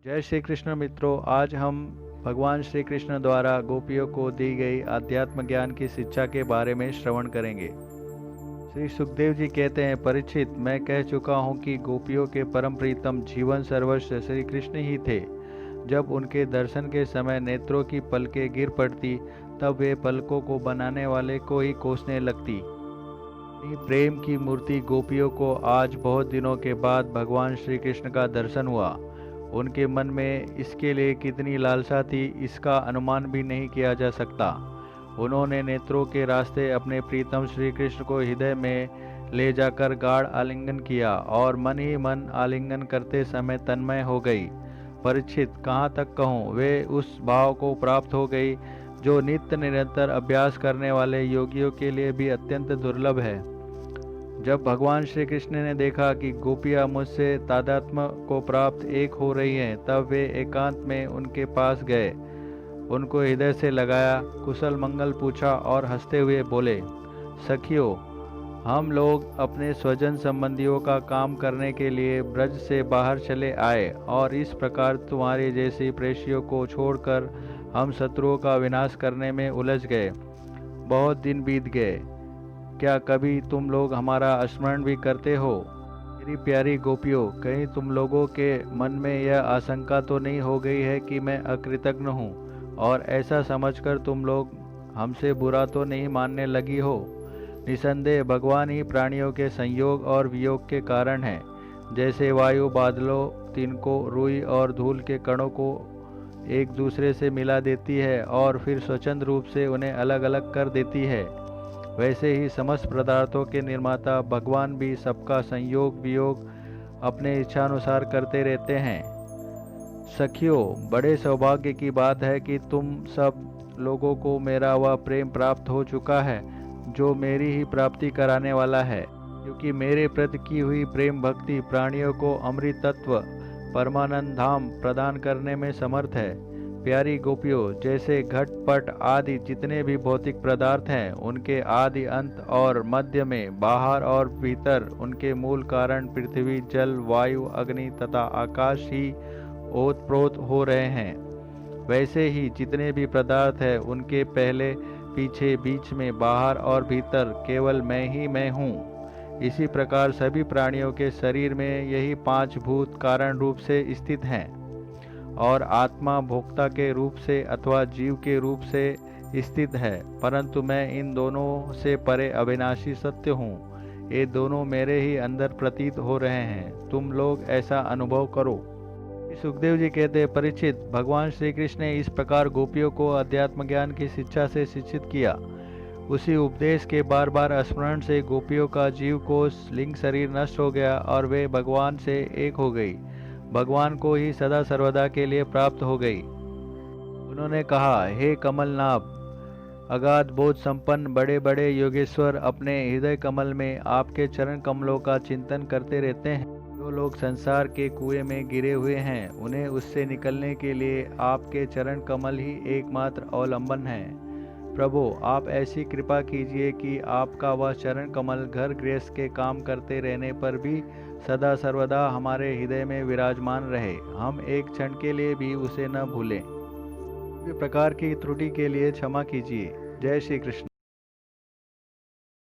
जय श्री कृष्ण मित्रों, आज हम भगवान श्री कृष्ण द्वारा गोपियों को दी गई आध्यात्म ज्ञान की शिक्षा के बारे में श्रवण करेंगे। श्री सुखदेव जी कहते हैं, परीक्षित, मैं कह चुका हूँ कि गोपियों के परम प्रीतम जीवन सर्वस्व श्री कृष्ण ही थे। जब उनके दर्शन के समय नेत्रों की पलकें गिर पड़ती, तब वे पलकों को बनाने वाले को ही कोसने लगती। अपनी प्रेम की मूर्ति गोपियों को आज बहुत दिनों के बाद भगवान श्री कृष्ण का दर्शन हुआ। उनके मन में इसके लिए कितनी लालसा थी, इसका अनुमान भी नहीं किया जा सकता। उन्होंने नेत्रों के रास्ते अपने प्रीतम श्री कृष्ण को हृदय में ले जाकर गाढ़ आलिंगन किया और मन ही मन आलिंगन करते समय तन्मय हो गई। परीक्षित, कहाँ तक कहूँ, वे उस भाव को प्राप्त हो गई जो नित्य निरंतर अभ्यास करने वाले योगियों के लिए भी अत्यंत दुर्लभ है। जब भगवान श्री कृष्ण ने देखा कि गोपियाँ मुझसे तादात्म्य को प्राप्त एक हो रही हैं, तब वे एकांत में उनके पास गए, उनको हृदय से लगाया, कुशल मंगल पूछा और हंसते हुए बोले, सखियों, हम लोग अपने स्वजन संबंधियों का काम करने के लिए ब्रज से बाहर चले आए और इस प्रकार तुम्हारी जैसी प्रेषियों को छोड़कर हम शत्रुओं का विनाश करने में उलझ गए। बहुत दिन बीत गए, क्या कभी तुम लोग हमारा स्मरण भी करते हो? मेरी प्यारी गोपियों, कहीं तुम लोगों के मन में यह आशंका तो नहीं हो गई है कि मैं अकृतज्ञ हूँ और ऐसा समझकर तुम लोग हमसे बुरा तो नहीं मानने लगी हो? निसंदेह भगवान ही प्राणियों के संयोग और वियोग के कारण है। जैसे वायु बादलों, तिनकों, रुई और धूल के कणों को एक दूसरे से मिला देती है और फिर स्वतंत्र रूप से उन्हें अलग अलग कर देती है, वैसे ही समस्त पदार्थों के निर्माता भगवान भी सबका संयोग वियोग अपने इच्छानुसार करते रहते हैं। सखियों, बड़े सौभाग्य की बात है कि तुम सब लोगों को मेरा वह प्रेम प्राप्त हो चुका है जो मेरी ही प्राप्ति कराने वाला है, क्योंकि मेरे प्रति की हुई प्रेम भक्ति प्राणियों को अमृत तत्व परमानंद धाम प्रदान करने में समर्थ है। प्यारी गोपियों, जैसे घट पट आदि जितने भी भौतिक पदार्थ हैं, उनके आदि अंत और मध्य में, बाहर और भीतर उनके मूल कारण पृथ्वी, जल, वायु, अग्नि तथा आकाश ही ओतप्रोत हो रहे हैं, वैसे ही जितने भी पदार्थ हैं उनके पहले पीछे, बीच में, बाहर और भीतर केवल मैं ही मैं हूँ। इसी प्रकार सभी प्राणियों के शरीर में यही पांच भूत कारण रूप से स्थित हैं और आत्मा भोक्ता के रूप से अथवा जीव के रूप से स्थित है, परंतु मैं इन दोनों से परे अविनाशी सत्य हूँ। ये दोनों मेरे ही अंदर प्रतीत हो रहे हैं, तुम लोग ऐसा अनुभव करो। सुखदेव जी कहते हैं, परीक्षित, भगवान श्री कृष्ण ने इस प्रकार गोपियों को अध्यात्म ज्ञान की शिक्षा से शिक्षित किया। उसी उपदेश के बार बार स्मरण से गोपियों का जीव कोश लिंग शरीर नष्ट हो गया और वे भगवान से एक हो गई, भगवान को ही सदा सर्वदा के लिए प्राप्त हो गई। उन्होंने कहा, हे कमलनाभ, अगाध बोध संपन्न बड़े बड़े योगेश्वर अपने हृदय कमल में आपके चरण कमलों का चिंतन करते रहते हैं। जो लोग संसार के कुएं में गिरे हुए हैं, उन्हें उससे निकलने के लिए आपके चरण कमल ही एकमात्र अवलंबन है। प्रभु, आप ऐसी कृपा कीजिए कि आपका वह चरण कमल घर गृहस्थ के काम करते रहने पर भी सदा सर्वदा हमारे हृदय में विराजमान रहे, हम एक क्षण के लिए भी उसे न भूलें। किसी प्रकार की त्रुटि के लिए क्षमा कीजिए। जय श्री कृष्ण।